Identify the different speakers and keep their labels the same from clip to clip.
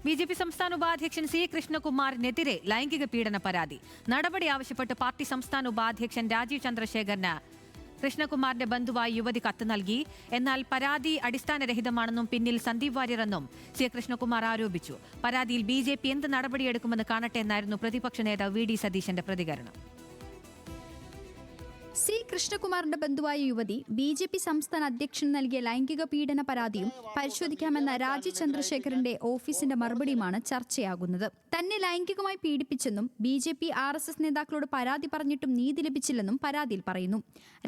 Speaker 1: BJP സംസ്ഥാന ഉപാധ്യക്ഷൻ C കൃഷ്ണകുമാറിനെതിരെ ലൈംഗിക പീഡന പരാതി. നടപടി ആവശ്യപ്പെട്ട് പാർട്ടി സംസ്ഥാന ഉപാധ്യക്ഷൻ രാജീവ് ചന്ദ്രശേഖരന് കൃഷ്ണകുമാറിന്റെ ബന്ധുവായി യുവതി കത്ത് നൽകി. എന്നാൽ പരാതി അടിസ്ഥാനരഹിതമാണെന്നും പിന്നിൽ സന്ദീപ് വാര്യരെന്നും സി കൃഷ്ണകുമാർ ആരോപിച്ചു. പരാതിയിൽ ബിജെപി എന്ത് നടപടിയെടുക്കുമെന്ന് കാണട്ടെ എന്നായിരുന്നു പ്രതിപക്ഷ നേതാവ് വി ഡി സതീശന്റെ പ്രതികരണം.
Speaker 2: സി കൃഷ്ണകുമാറിന്റെ ബന്ധുവായ യുവതി ബിജെപി സംസ്ഥാന അധ്യക്ഷൻ നൽകിയ ലൈംഗിക പീഡന പരാതിയും പരിശോധിക്കാമെന്ന രാജീവ് ചന്ദ്രശേഖരന്റെ ഓഫീസിന്റെ മറുപടിയുമാണ് ചർച്ചയാകുന്നത്. തന്നെ ലൈംഗികമായി പീഡിപ്പിച്ചെന്നും ബിജെപി RSS നേതാക്കളോട് പരാതി പറഞ്ഞിട്ടും നീതി ലഭിച്ചില്ലെന്നും പരാതിയിൽ പറയുന്നു.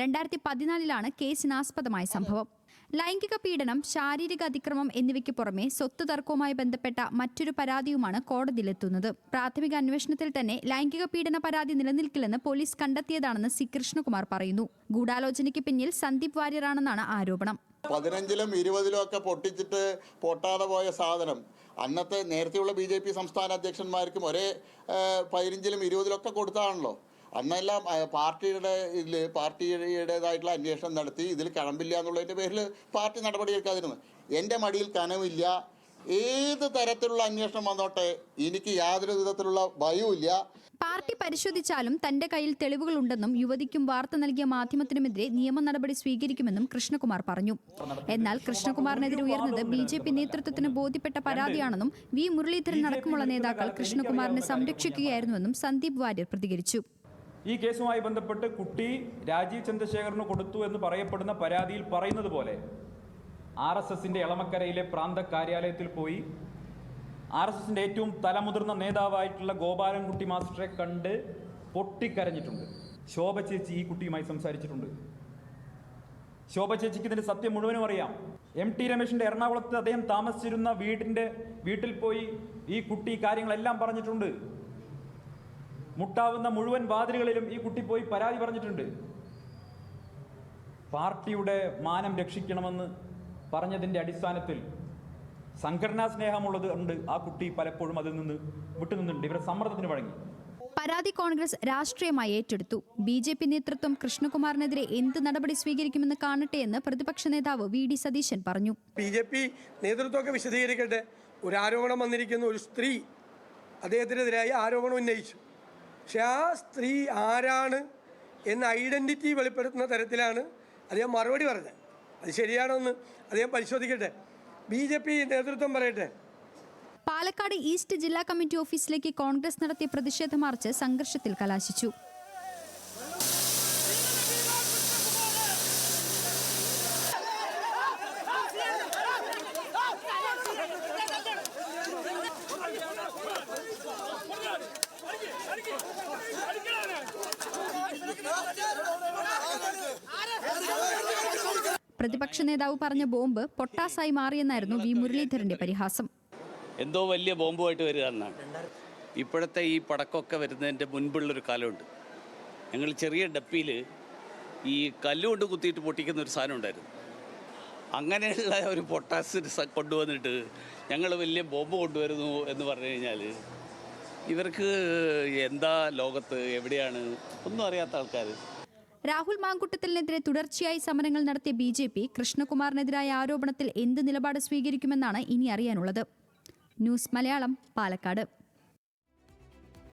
Speaker 2: 2014 കേസിനാസ്പദമായ സംഭവം. ലൈംഗിക പീഡനം, ശാരീരിക അതിക്രമം എന്നിവയ്ക്ക് പുറമെ സ്വത്ത് തർക്കവുമായി ബന്ധപ്പെട്ട മറ്റൊരു പരാതിയുമാണ് കോടതിയിലെത്തുന്നത്. പ്രാഥമിക അന്വേഷണത്തിൽ തന്നെ ലൈംഗിക പീഡന പരാതി നിലനിൽക്കില്ലെന്ന് പോലീസ് കണ്ടെത്തിയതാണെന്ന് സി കൃഷ്ണകുമാർ പറയുന്നു. ഗൂഢാലോചനയ്ക്ക് പിന്നിൽ സന്ദീപ് വാര്യരാണെന്നാണ് ആരോപണം.
Speaker 3: 15-ലും 20-ലും ഒക്കെ പൊട്ടിച്ചിട്ട് പൊട്ടാതെ പോയ സാധനം അന്നത്തെ നേരത്തെയുള്ള BJP സംസ്ഥാന അധ്യക്ഷന്മാർക്കും ഒരേ 15-ലും 20-ലും ഒക്കെ കൊടുത്തതാണല്ലോ. അന്നെല്ലാം പാർട്ടിയുടേതായിട്ടുള്ള അന്വേഷണം നടത്തി ഇതിൽ കഴമ്പില്ല എന്നുള്ളതിൻ്റെ പേരിൽ പാർട്ടി നടപടിയെടുക്കാതിരുന്നു. എൻ്റെ മടിയിൽ കനമില്ല. ഏത് തരത്തിലുള്ള അന്വേഷണം വന്നോട്ടെ, എനിക്ക് യാതൊരു വിധത്തിലുള്ള ഭയവുമില്ല.
Speaker 2: പാർട്ടി പരിശോധിച്ചാലും തന്റെ കയ്യിൽ തെളിവുകളുണ്ടെന്നും യുവതിക്കും വാർത്ത നൽകിയ മാധ്യമത്തിനുമെതിരെ നിയമ നടപടി സ്വീകരിക്കുമെന്നും കൃഷ്ണകുമാർ പറഞ്ഞു. എന്നാൽ കൃഷ്ണകുമാറിനെതിരെ ഉയർന്നത് BJP നേതൃത്വത്തിന് ബോധ്യപ്പെട്ട പരാതിയാണെന്നും വി മുരളീധരൻ അടക്കമുള്ള നേതാക്കൾ കൃഷ്ണകുമാറിനെ സംരക്ഷിക്കുകയായിരുന്നുവെന്നും സന്ദീപ് വാര്യർ പ്രതികരിച്ചു.
Speaker 4: ഈ കേസുമായി ബന്ധപ്പെട്ട് കുട്ടി രാജീവ് ചന്ദ്രശേഖരന് കൊടുത്തു എന്ന് പറയപ്പെടുന്ന പരാതിയിൽ പറയുന്നത് പോലെ RSSന്റെ എളമക്കരയിലെ പ്രാന്ത കാര്യാലയത്തിൽ പോയി RSSന്റെ ഏറ്റവും തലമുതിർന്ന നേതാവായിട്ടുള്ള ഗോപാലൻകുട്ടി മാസ്റ്ററെ കണ്ട് പൊട്ടിക്കരഞ്ഞിട്ടുണ്ട്. ശോഭ ചേച്ചി ഈ കുട്ടിയുമായി സംസാരിച്ചിട്ടുണ്ട്. ശോഭ ചേച്ചിക്ക് ഇതിന്റെ സത്യം മുഴുവനും അറിയാം. MT രമേശിന്റെ എറണാകുളത്ത് അദ്ദേഹം താമസിച്ചിരുന്ന വീട്ടിൽ പോയി ഈ കുട്ടി കാര്യങ്ങളെല്ലാം പറഞ്ഞിട്ടുണ്ട്. മുട്ടാവുന്ന മുഴുവൻ വാതിലുകളിലും ഈ കുട്ടി പോയി പരാതി പറഞ്ഞിട്ടുണ്ട്. പാർട്ടിയുടെ മാനം രക്ഷിക്കണമെന്ന് പറഞ്ഞതിൻ്റെ അടിസ്ഥാനത്തിൽ സംഘടനാ സ്നേഹമുള്ളത് ഉണ്ട്. ആ കുട്ടി പലപ്പോഴും അതിൽ നിന്ന് വിട്ടുനിന്നുണ്ട്. ഇവരുടെ സമ്മർദ്ദത്തിന് വഴങ്ങി.
Speaker 2: പരാതി കോൺഗ്രസ് രാഷ്ട്രീയമായി ഏറ്റെടുത്തു. BJP നേതൃത്വം കൃഷ്ണകുമാറിനെതിരെ എന്ത് നടപടി സ്വീകരിക്കുമെന്ന് കാണട്ടെ എന്ന് പ്രതിപക്ഷ നേതാവ് വി ഡി സതീശൻ പറഞ്ഞു.
Speaker 5: BJP നേതൃത്വമൊക്കെ വിശദീകരിക്കട്ടെ. ഒരു ആരോപണം വന്നിരിക്കുന്ന ഒരു സ്ത്രീ അദ്ദേഹത്തിനെതിരായി ആരോപണം ഉന്നയിച്ചു. പക്ഷെ ആ സ്ത്രീ ആരാണ് എന്ന ഐഡൻറ്റിറ്റി വെളിപ്പെടുത്തുന്ന തരത്തിലാണ് അദ്ദേഹം മറുപടി പറഞ്ഞത്. അത് ശരിയാണോന്ന് അദ്ദേഹം പരിശോധിക്കട്ടെ. BJP നേതൃത്വം പറയട്ടെ.
Speaker 2: പാലക്കാട് ഈസ്റ്റ് ജില്ലാ കമ്മിറ്റി ഓഫീസിലേക്ക് കോൺഗ്രസ് നടത്തിയ പ്രതിഷേധ മാർച്ച് സംഘർഷത്തിൽ കലാശിച്ചു. പ്രതിപക്ഷ നേതാവ് പറഞ്ഞ ബോംബ് പൊട്ടാസായി മാറിയെന്നായിരുന്നു വി മുരളീധരന്റെ പരിഹാസം.
Speaker 6: എന്തോ വലിയ ബോംബുമായിട്ട് വരിക എന്നാണ്. ഇപ്പോഴത്തെ ഈ പടക്കമൊക്കെ വരുന്നതിൻ്റെ മുൻപുള്ളൊരു കാലമുണ്ട്. ഞങ്ങൾ ചെറിയ ഡപ്പിയിൽ ഈ കല്ലുകൊണ്ട് കുത്തിയിട്ട് പൊട്ടിക്കുന്ന ഒരു സാധനം ഉണ്ടായിരുന്നു. അങ്ങനെയുള്ള ഒരു പൊട്ടാസ് കൊണ്ടുവന്നിട്ട് ഞങ്ങൾ വലിയ ബോംബ് കൊണ്ടുവരുന്നു എന്ന് പറഞ്ഞു കഴിഞ്ഞാൽ ഇവർക്ക് എന്താ ലോകത്ത് എവിടെയാണ് ഒന്നും അറിയാത്ത ആൾക്കാർ.
Speaker 2: രാഹുൽ മാങ്കുട്ടത്തിനെതിരെ തുടർച്ചയായി സമരങ്ങൾ നടത്തിയ BJP കൃഷ്ണകുമാറിനെതിരായ ആരോപണത്തിൽ എന്ത് നിലപാട് സ്വീകരിക്കുമെന്നാണ് ഇനി അറിയാനുള്ളത്. ന്യൂസ് മലയാളം, പാലക്കാട്.